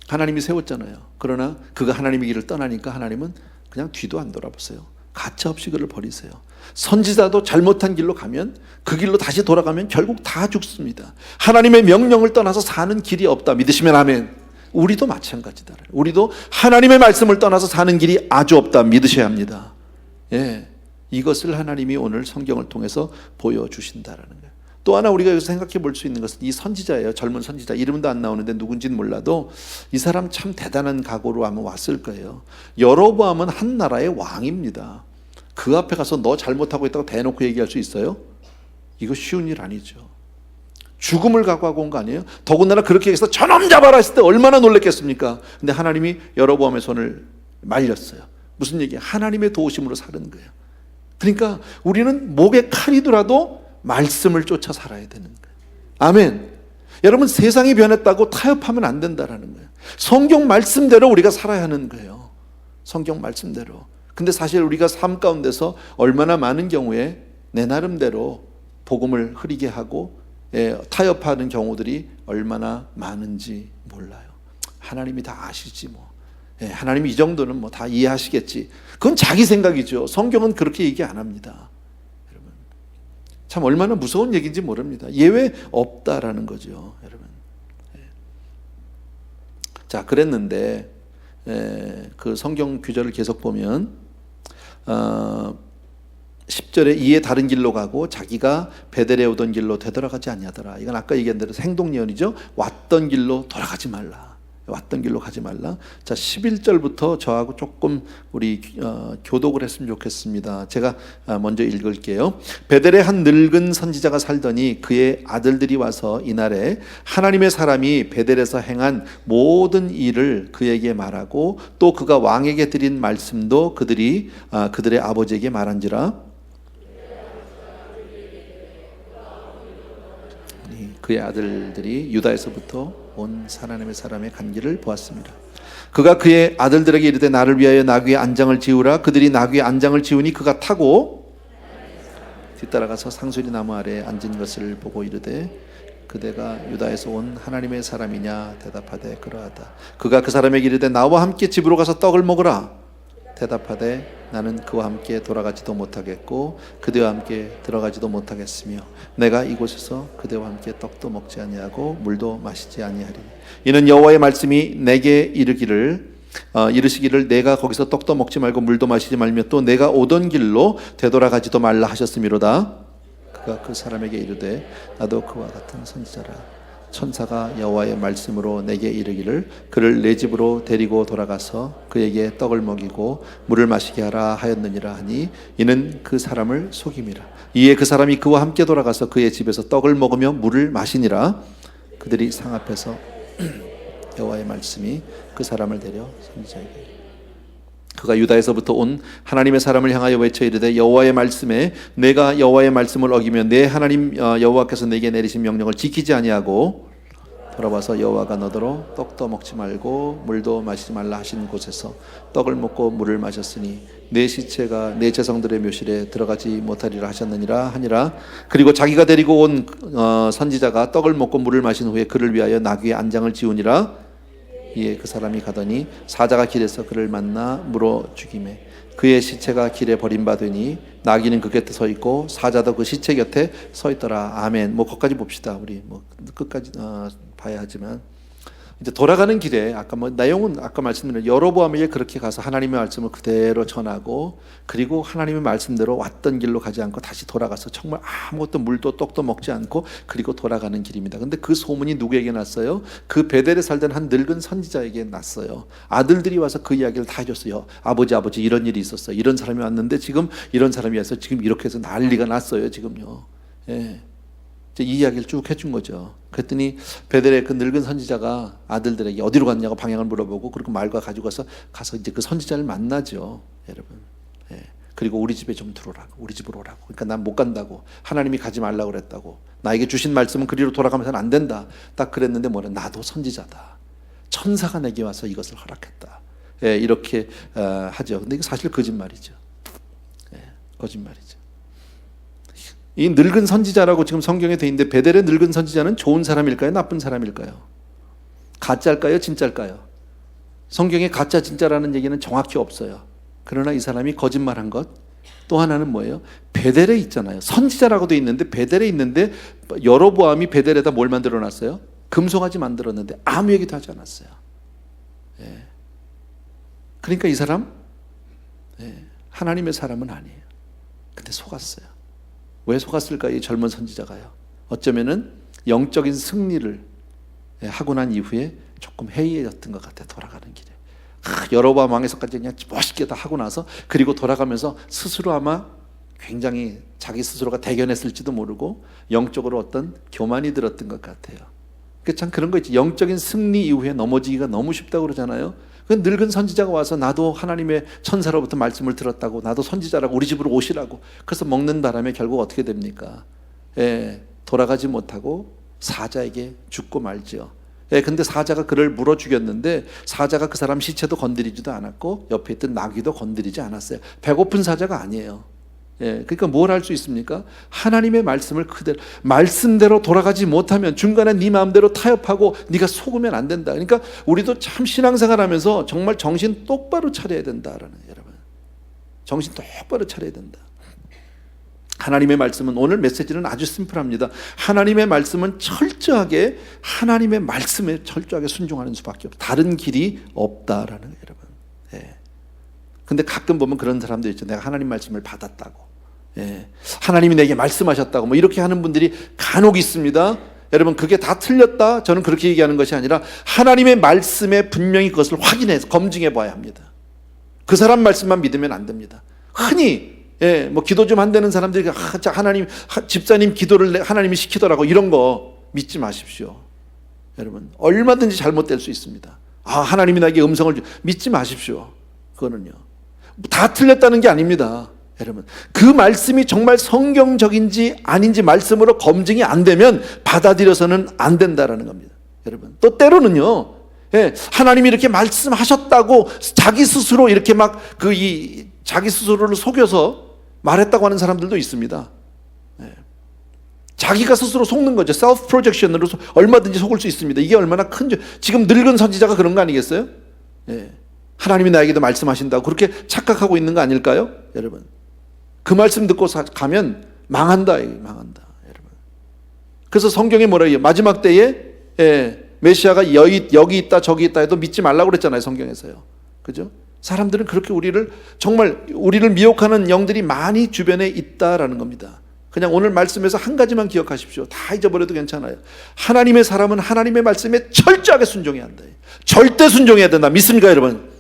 하나님이 세웠잖아요. 그러나 그가 하나님의 길을 떠나니까 하나님은 그냥 뒤도 안 돌아보세요. 가차없이 그를 버리세요. 선지자도 잘못한 길로 가면, 그 길로 다시 돌아가면 결국 다 죽습니다. 하나님의 명령을 떠나서 사는 길이 없다 믿으시면 아멘. 우리도 마찬가지다. 우리도 하나님의 말씀을 떠나서 사는 길이 아주 없다 믿으셔야 합니다. 이것을 하나님이 오늘 성경을 통해서 보여주신다라는 거예요. 또 하나 우리가 여기서 생각해 볼 수 있는 것은 이 선지자예요. 젊은 선지자. 이름도 안 나오는데 누군지는 몰라도 이 사람 참 대단한 각오로 아마 왔을 거예요. 여로보암은 한 나라의 왕입니다. 그 앞에 가서 너 잘못하고 있다고 대놓고 얘기할 수 있어요? 이거 쉬운 일 아니죠. 죽음을 각오하고 온 거 아니에요? 더군다나 그렇게 해서 저놈 잡아라 했을 때 얼마나 놀랬겠습니까? 근데 하나님이 여로보암의 손을 말렸어요. 무슨 얘기예요? 하나님의 도우심으로 사는 거예요. 그러니까 우리는 목에 칼이더라도 말씀을 쫓아 살아야 되는 거예요. 아멘. 여러분, 세상이 변했다고 타협하면 안 된다라는 거예요. 성경 말씀대로 우리가 살아야 하는 거예요. 성경 말씀대로. 근데 사실 우리가 삶 가운데서 얼마나 많은 경우에 내 나름대로 복음을 흐리게 하고 타협하는 경우들이 얼마나 많은지 몰라요. 하나님이 다 아시지 뭐. 하나님이 이 정도는 뭐 다 이해하시겠지. 그건 자기 생각이죠. 성경은 그렇게 얘기 안 합니다. 여러분, 참 얼마나 무서운 얘기인지 모릅니다. 예외 없다라는 거죠, 여러분. 자, 그랬는데 그 성경 규절을 계속 보면 10절에 이에 다른 길로 가고 자기가 베델에 오던 길로 되돌아가지 아니하더라. 이건 아까 얘기한 대로 행동예언이죠. 왔던 길로 돌아가지 말라. 왔던 길로 가지 말라. 자, 11절부터 저하고 조금 우리 교독을 했으면 좋겠습니다. 제가 먼저 읽을게요. 베델에 한 늙은 선지자가 살더니 그의 아들들이 와서 이날에 하나님의 사람이 베델에서 행한 모든 일을 그에게 말하고 또 그가 왕에게 드린 말씀도 그들이 그들의 아버지에게 말한지라. 그의 아들들이 유다에서부터 온 하나님의 사람의 간기를 보았습니다. 그가 그의 아들들에게 이르되 나를 위하여 나귀의 안장을 지으라. 그들이 나귀의 안장을 지으니 그가 타고 뒤따라가서 상수리 나무 아래에 앉은 것을 보고 이르되 그대가 유다에서 온 하나님의 사람이냐 대답하되 그러하다. 그가 그 사람에게 이르되 나와 함께 집으로 가서 떡을 먹으라. 대답하되 나는 그와 함께 돌아가지도 못하겠고 그대와 함께 들어가지도 못하겠으며 내가 이곳에서 그대와 함께 떡도 먹지 아니하고 물도 마시지 아니하리니 이는 여호와의 말씀이 내게 이르시기를 내가 거기서 떡도 먹지 말고 물도 마시지 말며 또 내가 오던 길로 되돌아가지도 말라 하셨음이로다. 그가 그 사람에게 이르되 나도 그와 같은 선지자라. 천사가 여호와의 말씀으로 내게 이르기를 그를 내 집으로 데리고 돌아가서 그에게 떡을 먹이고 물을 마시게 하라 하였느니라 하니 이는 그 사람을 속임이라. 이에 그 사람이 그와 함께 돌아가서 그의 집에서 떡을 먹으며 물을 마시니라. 그들이 상 앞에서 여호와의 말씀이 그 사람을 데려 선지자에게 그가 유다에서부터 온 하나님의 사람을 향하여 외쳐 이르되 여호와의 말씀에 내가 여호와의 말씀을 어기며 내 하나님 여호와께서 내게 내리신 명령을 지키지 아니하고 돌아와서 여호와가 너더러 떡도 먹지 말고 물도 마시지 말라 하신 곳에서 떡을 먹고 물을 마셨으니 내 시체가 내 제성들의 묘실에 들어가지 못하리라 하셨느니라 하니라. 그리고 자기가 데리고 온 선지자가 떡을 먹고 물을 마신 후에 그를 위하여 나귀의 안장을 지우니라. 이에 그 사람이 가더니 사자가 길에서 그를 만나 물어 죽이매 그의 시체가 길에 버림받으니 나귀는 그 곁에 서 있고 사자도 그 시체 곁에 서 있더라. 아멘. 뭐 거기까지 봅시다. 우리 뭐 끝까지 봐야 하지만 이제 돌아가는 길에 아까 내용은 아까 말씀드린 여로보암에게 그렇게 가서 하나님의 말씀을 그대로 전하고, 그리고 하나님의 말씀대로 왔던 길로 가지 않고 다시 돌아가서 정말 아무것도 물도 떡도 먹지 않고 그리고 돌아가는 길입니다. 근데 그 소문이 누구에게 났어요? 그 베델에 살던 한 늙은 선지자에게 났어요. 아들들이 와서 그 이야기를 다 해줬어요. 아버지 이런 일이 있었어요. 이런 사람이 왔는데 지금 이런 사람이 와서 지금 이렇게 해서 난리가 났어요. 지금요. 예. 이 이야기를 쭉 해준 거죠. 그랬더니 베델의 그 늙은 선지자가 아들들에게 어디로 갔냐고 방향을 물어보고, 그리고 말과 가지고 가서 이제 그 선지자를 만나죠, 여러분. 예. 그리고 우리 집에 좀 들어오라고, 우리 집으로 오라고. 그러니까 난 못 간다고, 하나님이 가지 말라고 그랬다고, 나에게 주신 말씀은 그리로 돌아가면서는 안 된다. 딱 그랬는데 뭐래? 나도 선지자다. 천사가 내게 와서 이것을 허락했다. 예, 이렇게 하죠. 근데 이거 사실 거짓말이죠. 예, 거짓말이죠. 이 늙은 선지자라고 지금 성경에 돼 있는데, 베델의 늙은 선지자는 좋은 사람일까요? 나쁜 사람일까요? 가짜일까요? 진짜일까요? 성경에 가짜 진짜라는 얘기는 정확히 없어요. 그러나 이 사람이 거짓말한 것. 또 하나는 뭐예요? 베델에 있잖아요. 선지자라고 돼 있는데, 베델에 있는데 여로보암이 베델에다 뭘 만들어 놨어요? 금송아지 만들었는데 아무 얘기도 하지 않았어요. 예. 그러니까 이 사람 하나님의 사람은 아니에요. 근데 속았어요. 왜 속았을까요? 이 젊은 선지자가요. 어쩌면은 영적인 승리를 하고 난 이후에 조금 해이해졌던 것 같아요. 돌아가는 길에. 여로보암 왕에서까지 그냥 멋있게 다 하고 나서, 그리고 돌아가면서 스스로 아마 굉장히 자기 스스로가 대견했을지도 모르고 영적으로 어떤 교만이 들었던 것 같아요. 참 그런 거 있지. 영적인 승리 이후에 넘어지기가 너무 쉽다고 그러잖아요. 그 늙은 선지자가 와서 나도 하나님의 천사로부터 말씀을 들었다고, 나도 선지자라고, 우리 집으로 오시라고. 그래서 먹는 바람에 결국 어떻게 됩니까? 돌아가지 못하고 사자에게 죽고 말지요. 근데 사자가 그를 물어 죽였는데, 사자가 그 사람 시체도 건드리지도 않았고 옆에 있던 나귀도 건드리지 않았어요. 배고픈 사자가 아니에요. 그러니까 뭘 할 수 있습니까? 하나님의 말씀을 그대로, 말씀대로 돌아가지 못하면 중간에 네 마음대로 타협하고 네가 속으면 안 된다. 그러니까 우리도 참 신앙생활하면서 정말 정신 똑바로 차려야 된다라는, 여러분, 정신 똑바로 차려야 된다. 하나님의 말씀은, 오늘 메시지는 아주 심플합니다. 하나님의 말씀은 철저하게, 하나님의 말씀에 철저하게 순종하는 수밖에 없다. 다른 길이 없다라는 거예요, 여러분. 근데 가끔 보면 그런 사람도 있죠. 내가 하나님 말씀을 받았다고, 하나님이 내게 말씀하셨다고 뭐 이렇게 하는 분들이 간혹 있습니다. 여러분, 그게 다 틀렸다, 저는 그렇게 얘기하는 것이 아니라 하나님의 말씀에 분명히 그것을 확인해서 검증해 봐야 합니다. 그 사람 말씀만 믿으면 안 됩니다. 흔히 뭐 기도 좀 한다는 사람들이 하나님, 집사님 기도를 하나님이 시키더라고, 이런 거 믿지 마십시오. 여러분, 얼마든지 잘못될 수 있습니다. 하나님이 나에게 음성을 믿지 마십시오. 그거는요, 다 틀렸다는 게 아닙니다. 여러분, 그 말씀이 정말 성경적인지 아닌지 말씀으로 검증이 안 되면 받아들여서는 안 된다라는 겁니다. 여러분, 또 때로는요, 하나님이 이렇게 말씀하셨다고 자기 스스로 이렇게 막 자기 스스로를 속여서 말했다고 하는 사람들도 있습니다. 자기가 스스로 속는 거죠. 셀프 프로젝션으로 얼마든지 속을 수 있습니다. 이게 얼마나 큰, 지금 늙은 선지자가 그런 거 아니겠어요? 하나님이 나에게도 말씀하신다고 그렇게 착각하고 있는 거 아닐까요? 여러분, 그 말씀 듣고 가면 망한다, 망한다, 여러분. 그래서 성경에 뭐라 해요? 마지막 때에 메시아가 여기 있다 저기 있다 해도 믿지 말라고 그랬잖아요, 성경에서요. 그죠? 사람들은 그렇게 정말 우리를 미혹하는 영들이 많이 주변에 있다라는 겁니다. 그냥 오늘 말씀에서 한 가지만 기억하십시오. 다 잊어버려도 괜찮아요. 하나님의 사람은 하나님의 말씀에 철저하게 순종해야 한다. 절대 순종해야 된다. 믿습니까, 여러분?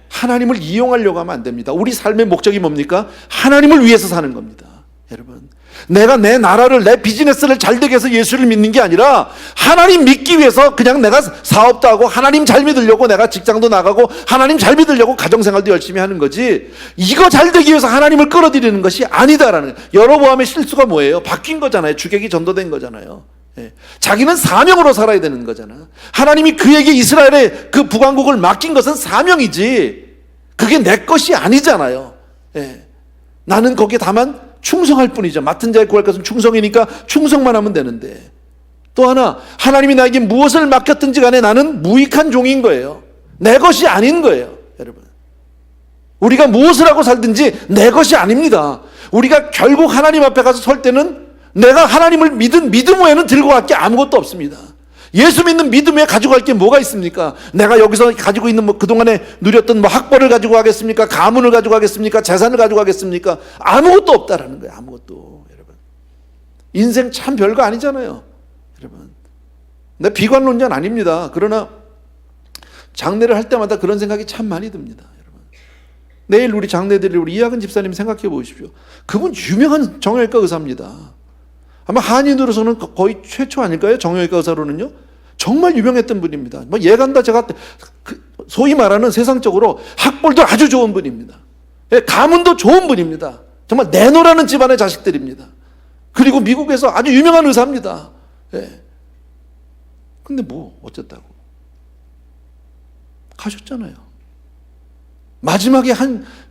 하나님을 이용하려고 하면 안 됩니다. 우리 삶의 목적이 뭡니까? 하나님을 위해서 사는 겁니다. 여러분, 내가 내 나라를, 내 비즈니스를 잘 되게 해서 예수를 믿는 게 아니라 하나님 믿기 위해서 그냥 내가 사업도 하고 하나님 잘 믿으려고 내가 직장도 나가고 하나님 잘 믿으려고 가정생활도 열심히 하는 거지, 이거 잘 되기 위해서 하나님을 끌어들이는 것이 아니다라는 거예요. 여로보암의 실수가 뭐예요? 바뀐 거잖아요. 주객이 전도된 거잖아요. 자기는 사명으로 살아야 되는 거잖아. 하나님이 그에게 이스라엘의 그 북왕국을 맡긴 것은 사명이지, 그게 내 것이 아니잖아요. 나는 거기에 다만 충성할 뿐이죠. 맡은 자의 구할 것은 충성이니까 충성만 하면 되는데, 또 하나, 하나님이 나에게 무엇을 맡겼든지 간에 나는 무익한 종인 거예요. 내 것이 아닌 거예요. 여러분, 우리가 무엇을 하고 살든지 내 것이 아닙니다. 우리가 결국 하나님 앞에 가서 설 때는 내가 하나님을 믿은 믿음 외에는 들고 갈 게 아무것도 없습니다. 예수 믿는 믿음에 가지고 갈 게 뭐가 있습니까? 내가 여기서 가지고 있는 뭐 그동안에 누렸던 뭐 학벌을 가지고 가겠습니까? 가문을 가지고 가겠습니까? 재산을 가지고 가겠습니까? 아무것도 없다라는 거예요. 아무것도. 여러분, 인생 참 별거 아니잖아요. 여러분, 내 비관론자는 아닙니다. 그러나 장례를 할 때마다 그런 생각이 참 많이 듭니다. 여러분, 내일 우리 장례들이 우리 이학은 집사님 생각해 보십시오. 그분 유명한 정형외과 의사입니다. 아마 한인으로서는 거의 최초 아닐까요? 정형외과 의사로는요. 정말 유명했던 분입니다. 뭐 예간다 제가 소위 말하는 세상적으로 학벌도 아주 좋은 분입니다. 가문도 좋은 분입니다. 정말 내노라는 집안의 자식들입니다. 그리고 미국에서 아주 유명한 의사입니다. 근데 뭐 어쨌다고 가셨잖아요. 마지막에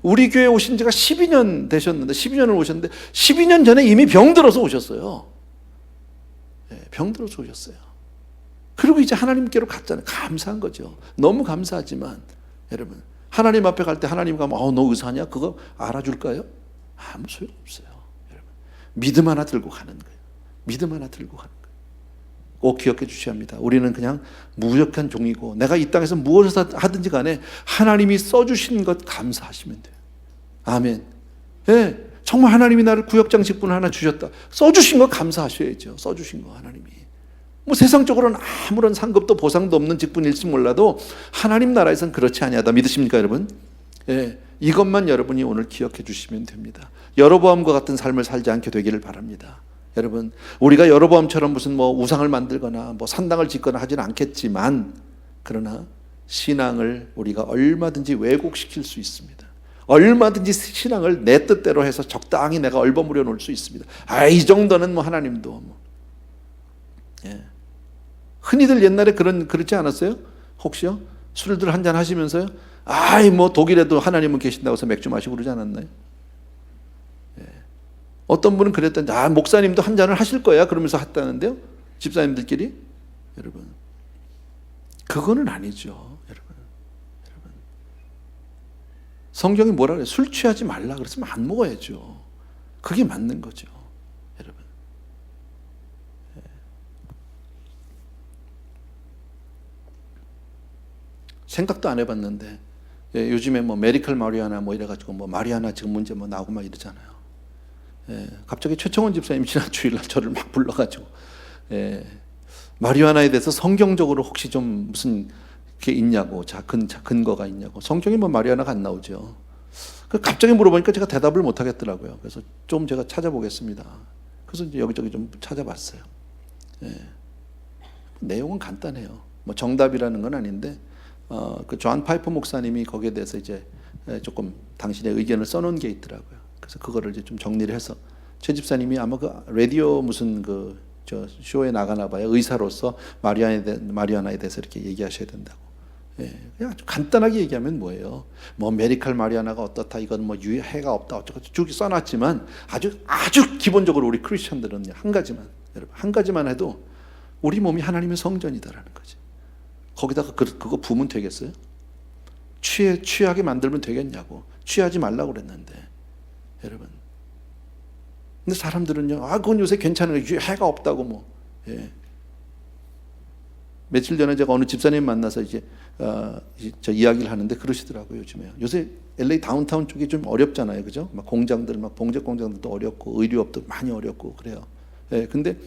우리 교회 오신 지가 12년 되셨는데 12년을 오셨는데 12년 전에 이미 병들어서 오셨어요. 병들어서 오셨어요. 그리고 이제 하나님께로 갔잖아요. 감사한 거죠. 너무 감사하지만 여러분, 하나님 앞에 갈 때 하나님 가면 너 의사냐? 그거 알아줄까요? 아무 소용없어요. 여러분, 믿음 하나 들고 가는 거예요. 믿음 하나 들고 가는 거예요. 꼭 기억해 주셔야 합니다. 우리는 그냥 무력한 종이고 내가 이 땅에서 무엇을 하든지 간에 하나님이 써주신 것 감사하시면 돼요. 아멘. 정말 하나님이 나를 구역장 직분을 하나 주셨다. 써주신 거 감사하셔야죠. 써주신 거 하나님이. 뭐 세상적으로는 아무런 상급도 보상도 없는 직분일지 몰라도 하나님 나라에서는 그렇지 아니하다. 믿으십니까 여러분? 이것만 여러분이 오늘 기억해 주시면 됩니다. 여로보암과 같은 삶을 살지 않게 되기를 바랍니다. 여러분, 우리가 여로보암처럼 무슨 뭐 우상을 만들거나 뭐 산당을 짓거나 하지는 않겠지만, 그러나 신앙을 우리가 얼마든지 왜곡시킬 수 있습니다. 얼마든지 신앙을 내 뜻대로 해서 적당히 내가 얼버무려 놓을 수 있습니다. 이 정도는 뭐 하나님도 뭐. 흔히들 옛날에 그렇지 않았어요? 혹시요? 술들 한잔 하시면서요? 뭐 독일에도 하나님은 계신다고 해서 맥주 마시고 그러지 않았나요? 어떤 분은 그랬던데, 목사님도 한 잔을 하실 거야 그러면서 했다는데요. 집사님들끼리. 여러분, 그거는 아니죠. 여러분, 성경이 뭐라 그래요? 술 취하지 말라 그랬으면 안 먹어야죠. 그게 맞는 거죠. 여러분, 생각도 안 해봤는데 요즘에 뭐 메디컬 마리아나 뭐 이래가지고 뭐 마리아나 지금 문제 뭐 나오고 막 이러잖아요. 갑자기 최청원 집사님이 지난 주일날 저를 막 불러가지고 마리아나에 대해서 성경적으로 혹시 좀 무슨 게 있냐고, 근거가 있냐고. 성경에 뭐 마리아나가 안 나오죠. 갑자기 물어보니까 제가 대답을 못 하겠더라고요. 그래서 좀 제가 찾아보겠습니다. 그래서 이제 여기저기 좀 찾아봤어요. 내용은 간단해요. 뭐 정답이라는 건 아닌데 그 존 파이퍼 목사님이 거기에 대해서 이제 조금 당신의 의견을 써놓은 게 있더라고요. 그래서 그거를 이제 좀 정리를 해서 최 집사님이 아마 그 라디오 무슨 저 쇼에 나가나 봐요. 의사로서 마리아나에 대해서 이렇게 얘기하셔야 된다고. 그냥 아주 간단하게 얘기하면 뭐예요? 뭐 메디컬 마리아나가 어떻다, 이건 뭐 해가 없다, 어쩌고 쭉 써놨지만 아주 기본적으로 우리 크리스천들은 한 가지만, 여러분, 한 가지만 해도 우리 몸이 하나님의 성전이다라는 거지. 거기다가 그거 부으면 되겠어요? 취하게 만들면 되겠냐고. 취하지 말라고 그랬는데, 여러분. 근데 사람들은요, 그건 요새 괜찮은 거예요. 해가 없다고 뭐. 며칠 전에 제가 어느 집사님 만나서 이제 저 이야기를 하는데 그러시더라고요. 요새 LA 다운타운 쪽이 좀 어렵잖아요, 그죠? 막 공장들, 막 봉제 공장들도 어렵고 의류업도 많이 어렵고 그래요. 근데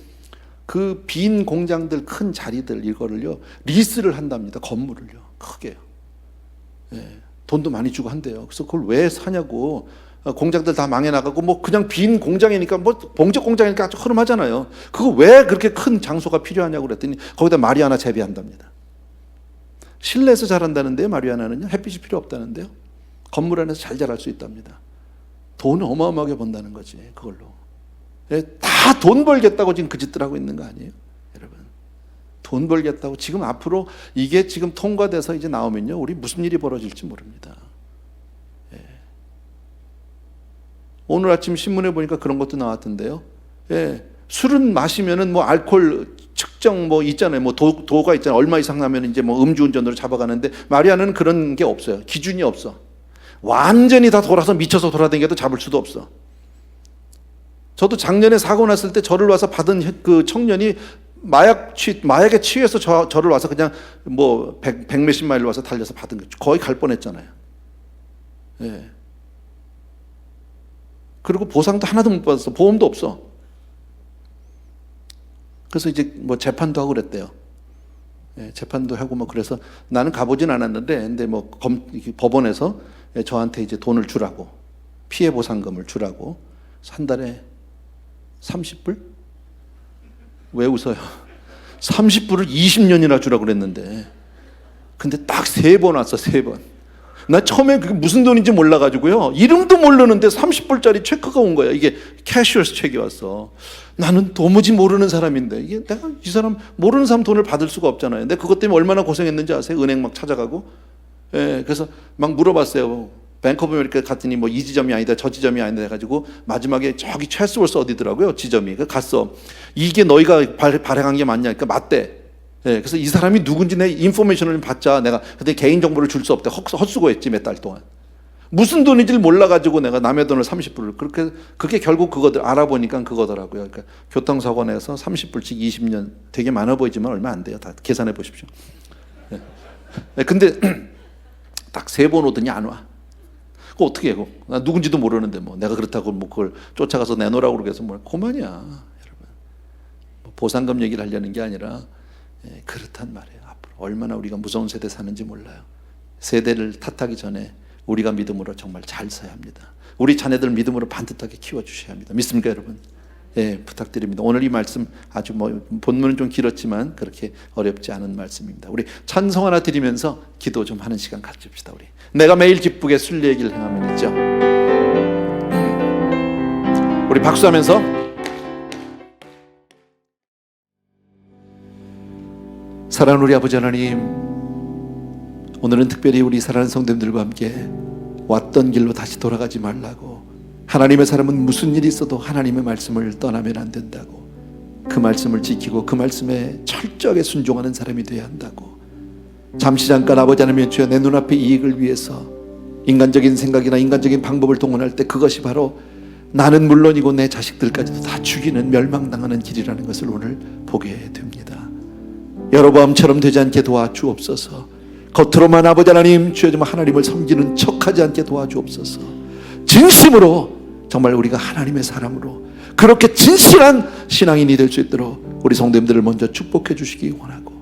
그 빈 공장들, 큰 자리들 이거를요 리스를 한답니다. 건물을요, 크게요. 돈도 많이 주고 한대요. 그래서 그걸 왜 사냐고. 공장들 다 망해 나가고 뭐 그냥 빈 공장이니까 뭐 봉제 공장이니까 아주 허름하잖아요. 그거 왜 그렇게 큰 장소가 필요하냐고 그랬더니 거기다 마리아나 재배한답니다. 실내에서 자란다는데요. 마리아나는요, 햇빛이 필요 없다는데요. 건물 안에서 잘 자랄 수 있답니다. 돈을 어마어마하게 번다는 거지, 그걸로. 다 돈 벌겠다고 지금 그 짓들 하고 있는 거 아니에요, 여러분? 돈 벌겠다고. 지금 앞으로 이게 지금 통과돼서 이제 나오면요, 우리 무슨 일이 벌어질지 모릅니다. 오늘 아침 신문에 보니까 그런 것도 나왔던데요. 술은 마시면은 뭐 알코올 측정 뭐 있잖아요. 뭐 도가 있잖아요. 얼마 이상 나면 이제 뭐 음주운전으로 잡아가는데 마리아는 그런 게 없어요. 기준이 없어. 완전히 다 돌아서 미쳐서 돌아다녀도 잡을 수도 없어. 저도 작년에 사고 났을 때 저를 와서 받은 그 청년이 마약에 취해서 저를 와서 그냥 뭐 백몇십 마일로 와서 달려서 받은 거 거의 갈 뻔했잖아요. 예. 그리고 보상도 하나도 못 받았어. 보험도 없어. 그래서 이제 뭐 재판도 하고 그랬대요. 예, 재판도 하고 뭐 그래서 나는 가보진 않았는데, 근데 뭐 법원에서 저한테 이제 돈을 주라고, 피해 보상금을 주라고, 한 달에 30불? 왜 웃어요? 30불을 20년이나 주라고 그랬는데, 근데 딱 3번 왔어, 3번. 나 처음에 그게 무슨 돈인지 몰라가지고요, 이름도 모르는데 30불짜리 체크가 온 거야. 이게 캐셔스 책이 왔어. 나는 도무지 모르는 사람인데, 이게 내가 이 사람 모르는 사람 돈을 받을 수가 없잖아요. 근데 그것 때문에 얼마나 고생했는지 아세요? 은행 막 찾아가고. 예, 그래서 막 물어봤어요. 뱅크 오브 아메리카 갔더니 뭐 이 지점이 아니다, 저 지점이 아니다 해가지고 마지막에 저기 찰스월스 어디더라고요, 지점이. 그 갔어. 이게 너희가 발행한 게 맞냐? 그러니까 맞대. 예, 그래서 이 사람이 누군지 내 인포메이션을 받자. 내가 근데 개인 정보를 줄 수 없대. 헛수고했지 몇 달 동안. 무슨 돈인지를 몰라가지고 내가 남의 돈을 30불을 그게 결국 그거들 알아보니까 그거더라고요. 그러니까 교통사고 내서 30불씩 20년 되게 많아 보이지만 얼마 안 돼요. 다 계산해 보십시오. 예. 예, 근데 딱 3번 오더니 안 와. 그거 어떻게 해? 나 누군지도 모르는데 뭐 내가 그렇다고 뭐 그걸 쫓아가서 내놓으라고 그래서 뭐 그만이야, 여러분. 뭐 보상금 얘기를 하려는 게 아니라, 예, 그렇단 말이에요. 앞으로 얼마나 우리가 무서운 세대 사는지 몰라요. 세대를 탓하기 전에 우리가 믿음으로 정말 잘 서야 합니다. 우리 자녀들 믿음으로 반듯하게 키워주셔야 합니다. 믿습니까, 여러분? 예, 부탁드립니다. 오늘 이 말씀 아주 뭐 본문은 좀 길었지만 그렇게 어렵지 않은 말씀입니다. 우리 찬송 하나 드리면서 기도 좀 하는 시간 가집시다. 우리 내가 매일 기쁘게 순례의 길 행하면이죠. 우리 박수하면서 사랑하는 우리 아버지 하나님, 오늘은 특별히 우리 사랑하는 성도님들과 함께 왔던 길로 다시 돌아가지 말라고, 하나님의 사람은 무슨 일이 있어도 하나님의 말씀을 떠나면 안 된다고, 그 말씀을 지키고 그 말씀에 철저하게 순종하는 사람이 되어야 한다고, 잠시 잠깐 아버지 하나님 주여 내 눈앞의 이익을 위해서 인간적인 생각이나 인간적인 방법을 동원할 때 그것이 바로 나는 물론이고 내 자식들까지도 다 죽이는 멸망당하는 길이라는 것을 오늘 보게 됩니다. 여로보암처럼 되지 않게 도와주옵소서. 겉으로만 아버지 하나님 주여 좀 하나님을 섬기는 척하지 않게 도와주옵소서. 진심으로 정말 우리가 하나님의 사람으로 그렇게 진실한 신앙인이 될 수 있도록 우리 성도님들을 먼저 축복해 주시기 원하고,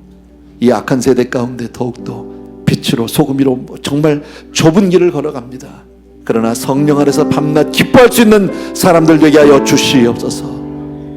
이 악한 세대 가운데 더욱더 빛으로 소금이로 정말 좁은 길을 걸어갑니다. 그러나 성령 안에서 밤낮 기뻐할 수 있는 사람들 되게 하여 주시옵소서.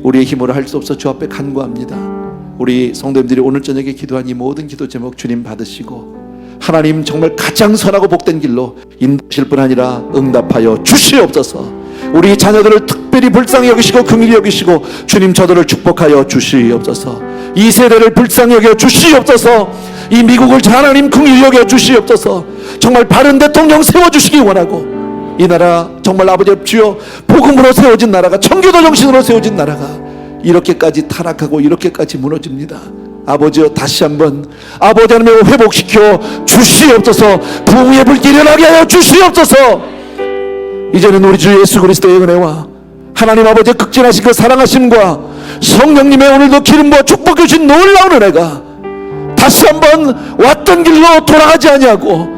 우리의 힘으로 할 수 없어 주 앞에 간구합니다. 우리 성도님들이 오늘 저녁에 기도한 이 모든 기도 제목 주님 받으시고 하나님 정말 가장 선하고 복된 길로 인도하실 뿐 아니라 응답하여 주시옵소서. 우리 자녀들을 특별히 불쌍히 여기시고 긍휼히 여기시고 주님 저들을 축복하여 주시옵소서. 이 세대를 불쌍히 여겨 주시옵소서. 이 미국을 하나님 긍휼히 여겨 주시옵소서. 정말 바른 대통령 세워주시기 원하고, 이 나라 정말 아버지 주여 복음으로 세워진 나라가, 청교도 정신으로 세워진 나라가 이렇게까지 타락하고 이렇게까지 무너집니다. 아버지여 다시 한번 아버지 하나님을 회복시켜 주시옵소서. 부흥의 불길이 일어나게 하여 주시옵소서. 이제는 우리 주 예수 그리스도의 은혜와 하나님 아버지의 극진하신 그 사랑하심과 성령님의 오늘도 기름 부어 축복해 주신 놀라운 은혜가 다시 한번 왔던 길로 돌아가지 아니하고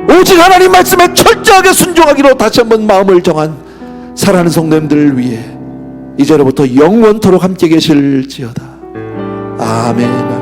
오직 하나님 말씀에 철저하게 순종하기로 다시 한번 마음을 정한 사랑하는 성도님들을 위해 이제로부터 영원토록 함께 계실지어다. 아멘.